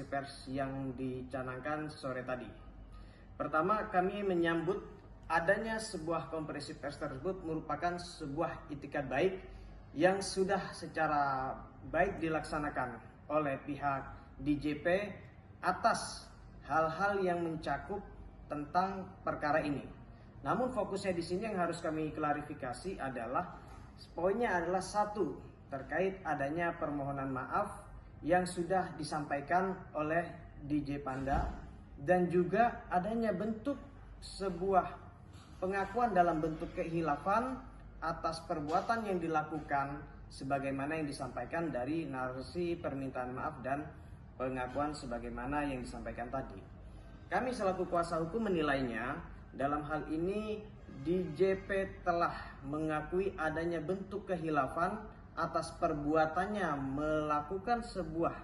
pers yang dicanangkan sore tadi. Pertama, kami menyambut adanya sebuah konferensi pers tersebut merupakan sebuah itikat baik yang sudah secara baik dilaksanakan oleh pihak DJP atas hal-hal yang mencakup tentang perkara ini. Namun fokusnya di sini yang harus kami klarifikasi adalah poinnya adalah satu, terkait adanya permohonan maaf yang sudah disampaikan oleh DJ Panda dan juga adanya bentuk sebuah pengakuan dalam bentuk kehilafan atas perbuatan yang dilakukan sebagaimana yang disampaikan dari narasi permintaan maaf dan pengakuan sebagaimana yang disampaikan tadi. Kami selaku kuasa hukum menilainya dalam hal ini DJP telah mengakui adanya bentuk kehilafan atas perbuatannya melakukan sebuah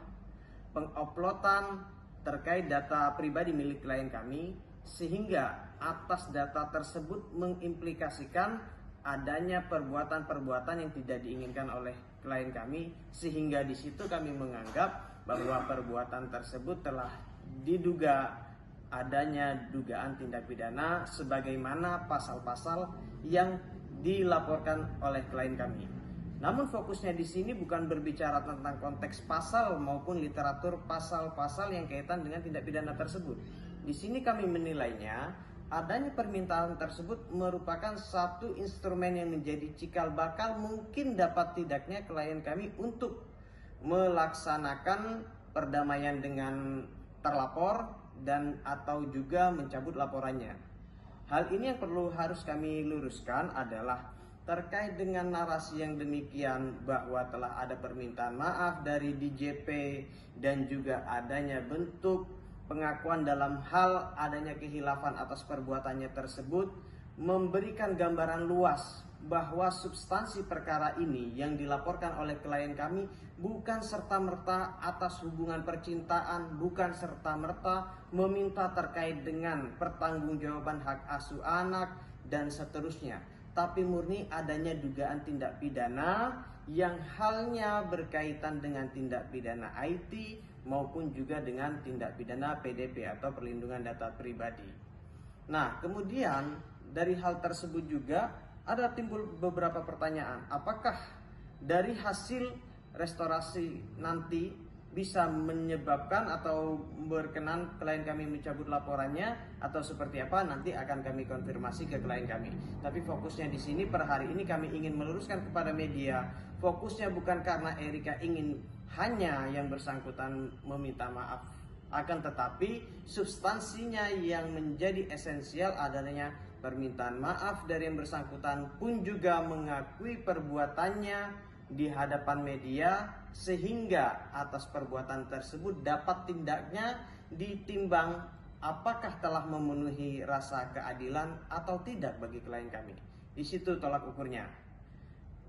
penguploadan terkait data pribadi milik klien kami, sehingga atas data tersebut mengimplikasikan adanya perbuatan-perbuatan yang tidak diinginkan oleh klien kami, sehingga di situ kami menganggap bahwa perbuatan tersebut telah diduga adanya dugaan tindak pidana sebagaimana pasal-pasal yang dilaporkan oleh klien kami. Namun fokusnya di sini bukan berbicara tentang konteks pasal maupun literatur pasal-pasal yang kaitan dengan tindak pidana tersebut. Di sini kami menilainya adanya permintaan tersebut merupakan satu instrumen yang menjadi cikal bakal mungkin dapat tidaknya klien kami untuk melaksanakan perdamaian dengan terlapor dan atau juga mencabut laporannya. Hal ini yang harus kami luruskan adalah terkait dengan narasi yang demikian bahwa telah ada permintaan maaf dari DJP dan juga adanya bentuk pengakuan dalam hal adanya kehilafan atas perbuatannya tersebut memberikan gambaran luas bahwa substansi perkara ini yang dilaporkan oleh klien kami bukan serta-merta atas hubungan percintaan, bukan serta-merta meminta terkait dengan pertanggungjawaban hak asuh anak dan seterusnya, tapi murni adanya dugaan tindak pidana yang halnya berkaitan dengan tindak pidana IT maupun juga dengan tindak pidana PDP atau perlindungan data pribadi. Nah, kemudian dari hal tersebut juga ada timbul beberapa pertanyaan. Apakah dari hasil restorasi nanti bisa menyebabkan atau berkenan klien kami mencabut laporannya atau seperti apa? Nanti akan kami konfirmasi ke klien kami. Tapi fokusnya di sini per hari ini kami ingin meluruskan kepada media. Fokusnya bukan karena Erika ingin hanya yang bersangkutan meminta maaf, akan tetapi substansinya yang menjadi esensial adanya permintaan maaf dari yang bersangkutan pun juga mengakui perbuatannya di hadapan media, sehingga atas perbuatan tersebut dapat tindaknya ditimbang apakah telah memenuhi rasa keadilan atau tidak bagi klien kami. Di situ tolak ukurnya.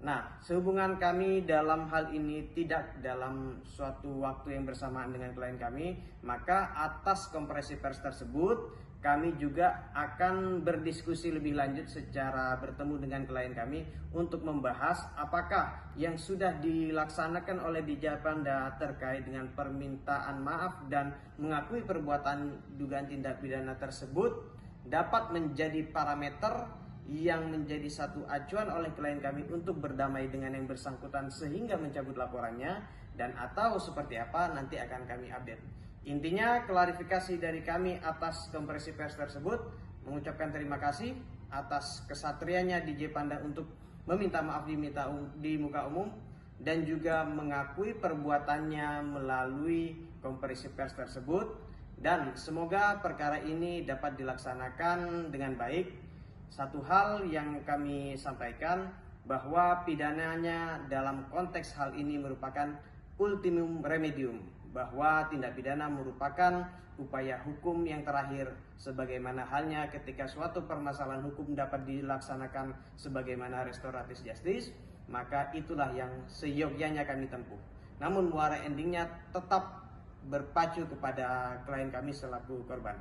Nah, sehubungan kami dalam hal ini tidak dalam suatu waktu yang bersamaan dengan klien kami, maka atas konferensi pers tersebut kami juga akan berdiskusi lebih lanjut secara bertemu dengan klien kami untuk membahas apakah yang sudah dilaksanakan oleh DJ Panda terkait dengan permintaan maaf dan mengakui perbuatan dugaan tindak pidana tersebut dapat menjadi parameter yang menjadi satu acuan oleh klien kami untuk berdamai dengan yang bersangkutan sehingga mencabut laporannya, dan atau seperti apa nanti akan kami update. Intinya klarifikasi dari kami atas konferensi pers tersebut, mengucapkan terima kasih atas kesatrianya DJ Panda untuk meminta maaf di muka umum dan juga mengakui perbuatannya melalui konferensi pers tersebut, dan semoga perkara ini dapat dilaksanakan dengan baik. Satu hal yang kami sampaikan bahwa pidananya dalam konteks hal ini merupakan ultimum remedium, bahwa tindak pidana merupakan upaya hukum yang terakhir, sebagaimana halnya ketika suatu permasalahan hukum dapat dilaksanakan sebagaimana restoratif justice, maka itulah yang seyogyanya kami tempuh. Namun muara endingnya tetap berpacu kepada klien kami selaku korban.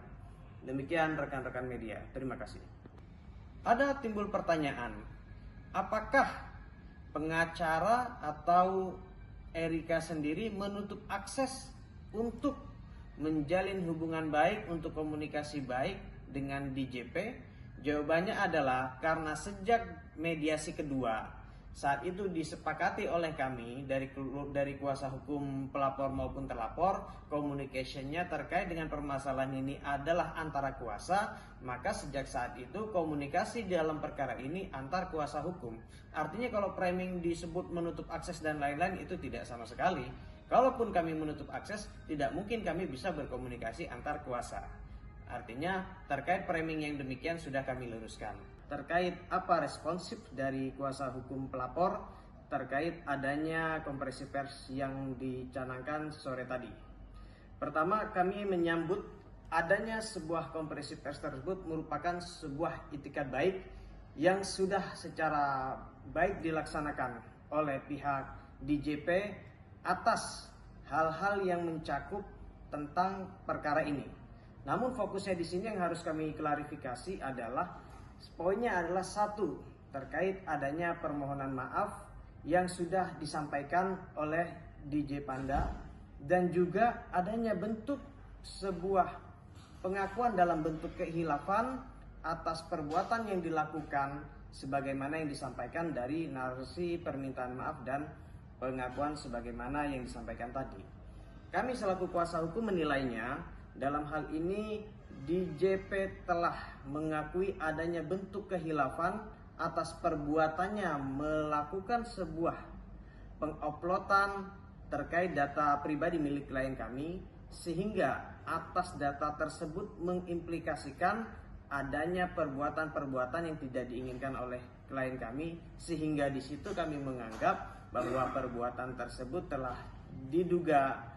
Demikian rekan-rekan media, terima kasih. Ada timbul pertanyaan, apakah pengacara atau Erika sendiri menutup akses untuk menjalin hubungan baik untuk komunikasi baik dengan DJP? Jawabannya adalah karena sejak mediasi kedua saat itu disepakati oleh kami dari kuasa hukum pelapor maupun terlapor, communication-nya terkait dengan permasalahan ini adalah antara kuasa, maka sejak saat itu komunikasi dalam perkara ini antar kuasa hukum. Artinya kalau framing disebut menutup akses dan lain-lain itu tidak sama sekali. Kalaupun kami menutup akses, tidak mungkin kami bisa berkomunikasi antar kuasa. Artinya terkait framing yang demikian sudah kami luruskan. Terkait apa responsif dari kuasa hukum pelapor terkait adanya konferensi pers yang dicanangkan sore tadi. Pertama, kami menyambut adanya sebuah konferensi pers tersebut merupakan sebuah itikat baik yang sudah secara baik dilaksanakan oleh pihak DJP atas hal-hal yang mencakup tentang perkara ini. Namun fokusnya di sini yang harus kami klarifikasi adalah poinnya adalah satu, terkait adanya permohonan maaf yang sudah disampaikan oleh DJ Panda dan juga adanya bentuk sebuah pengakuan dalam bentuk kehilafan atas perbuatan yang dilakukan sebagaimana yang disampaikan dari narasi permintaan maaf dan pengakuan sebagaimana yang disampaikan tadi. Kami selaku kuasa hukum menilainya dalam hal ini DJP telah mengakui adanya bentuk kehilafan atas perbuatannya melakukan sebuah penguploadan terkait data pribadi milik klien kami, sehingga atas data tersebut mengimplikasikan adanya perbuatan-perbuatan yang tidak diinginkan oleh klien kami, sehingga di situ kami menganggap bahwa perbuatan tersebut telah diduga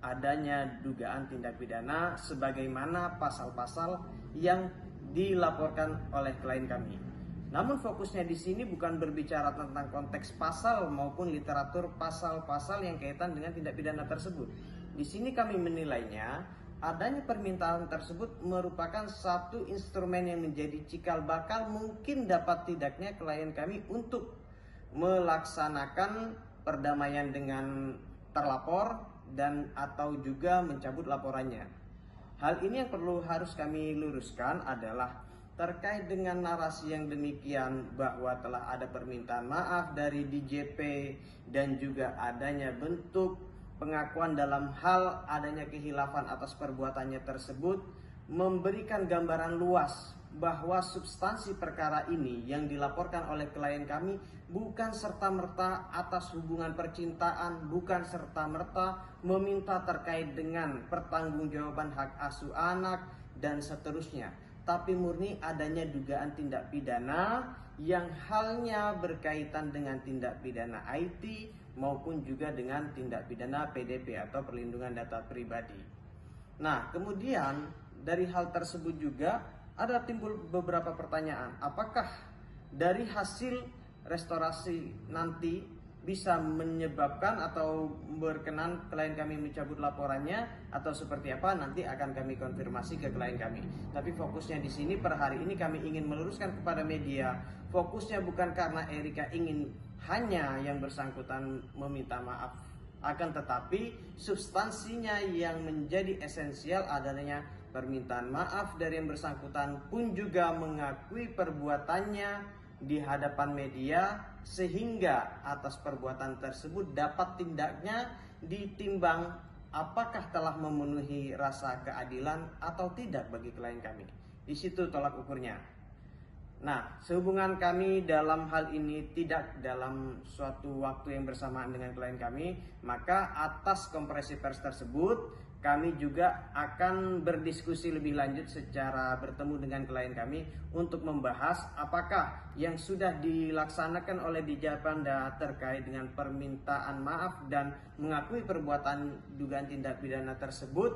adanya dugaan tindak pidana sebagaimana pasal-pasal yang dilaporkan oleh klien kami. Namun fokusnya di sini bukan berbicara tentang konteks pasal maupun literatur pasal-pasal yang kaitan dengan tindak pidana tersebut. Di sini kami menilainya adanya permintaan tersebut merupakan satu instrumen yang menjadi cikal bakal mungkin dapat tidaknya klien kami untuk melaksanakan perdamaian dengan terlapor dan atau juga mencabut laporannya. Hal ini yang harus kami luruskan adalah terkait dengan narasi yang demikian bahwa telah ada permintaan maaf dari DJP dan juga adanya bentuk pengakuan dalam hal adanya kehilafan atas perbuatannya tersebut memberikan gambaran luas bahwa substansi perkara ini yang dilaporkan oleh klien kami bukan serta-merta atas hubungan percintaan, bukan serta-merta meminta terkait dengan pertanggungjawaban hak asuh anak dan seterusnya, tapi murni adanya dugaan tindak pidana yang halnya berkaitan dengan tindak pidana IT maupun juga dengan tindak pidana PDP atau perlindungan data pribadi. Nah, kemudian dari hal tersebut juga ada timbul beberapa pertanyaan. Apakah dari hasil restorasi nanti bisa menyebabkan atau berkenan klien kami mencabut laporannya atau seperti apa? Nanti akan kami konfirmasi ke klien kami. Tapi fokusnya di sini per hari ini kami ingin meluruskan kepada media. Fokusnya bukan karena Erika ingin hanya yang bersangkutan meminta maaf, akan tetapi substansinya yang menjadi esensial adanya permintaan maaf dari yang bersangkutan pun juga mengakui perbuatannya di hadapan media, sehingga atas perbuatan tersebut dapat tindaknya ditimbang apakah telah memenuhi rasa keadilan atau tidak bagi klien kami. Di situ tolak ukurnya. Nah, sehubungan kami dalam hal ini tidak dalam suatu waktu yang bersamaan dengan klien kami, maka atas konferensi pers tersebut kami juga akan berdiskusi lebih lanjut secara bertemu dengan klien kami untuk membahas apakah yang sudah dilaksanakan oleh DJ Panda terkait dengan permintaan maaf dan mengakui perbuatan dugaan tindak pidana tersebut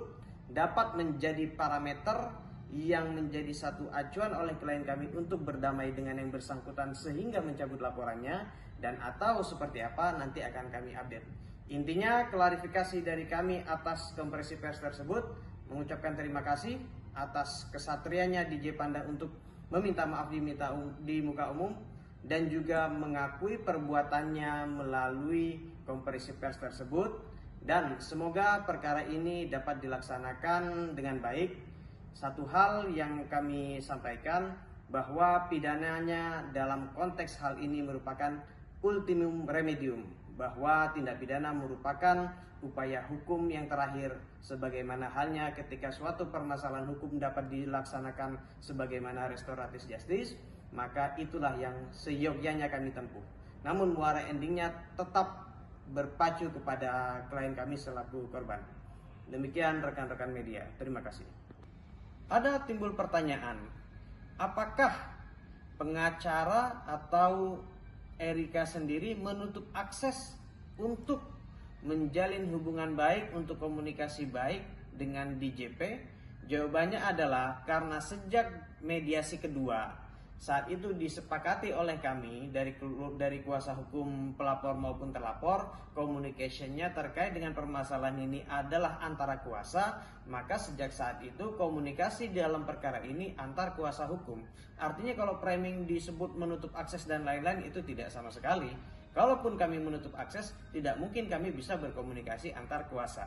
dapat menjadi parameter yang menjadi satu acuan oleh klien kami untuk berdamai dengan yang bersangkutan sehingga mencabut laporannya, dan atau seperti apa nanti akan kami update. Intinya klarifikasi dari kami atas konferensi pers tersebut, mengucapkan terima kasih atas kesatrianya DJ Panda untuk meminta maaf di muka umum dan juga mengakui perbuatannya melalui konferensi pers tersebut, dan semoga perkara ini dapat dilaksanakan dengan baik. Satu hal yang kami sampaikan bahwa pidananya dalam konteks hal ini merupakan ultimum remedium, bahwa tindak pidana merupakan upaya hukum yang terakhir, sebagaimana halnya ketika suatu permasalahan hukum dapat dilaksanakan sebagaimana restoratif justice, maka itulah yang seyogyanya kami tempuh. Namun muara endingnya tetap berpacu kepada klien kami selaku korban. Demikian rekan-rekan media, terima kasih. Ada timbul pertanyaan, apakah pengacara atau Erika sendiri menutup akses untuk menjalin hubungan baik, untuk komunikasi baik dengan DJP? Jawabannya adalah karena sejak mediasi kedua, saat itu disepakati oleh kami dari kuasa hukum pelapor maupun terlapor, communication-nya terkait dengan permasalahan ini adalah antara kuasa, maka sejak saat itu komunikasi dalam perkara ini antar kuasa hukum. Artinya kalau framing disebut menutup akses dan lain-lain itu tidak sama sekali. Kalaupun kami menutup akses, tidak mungkin kami bisa berkomunikasi antar kuasa.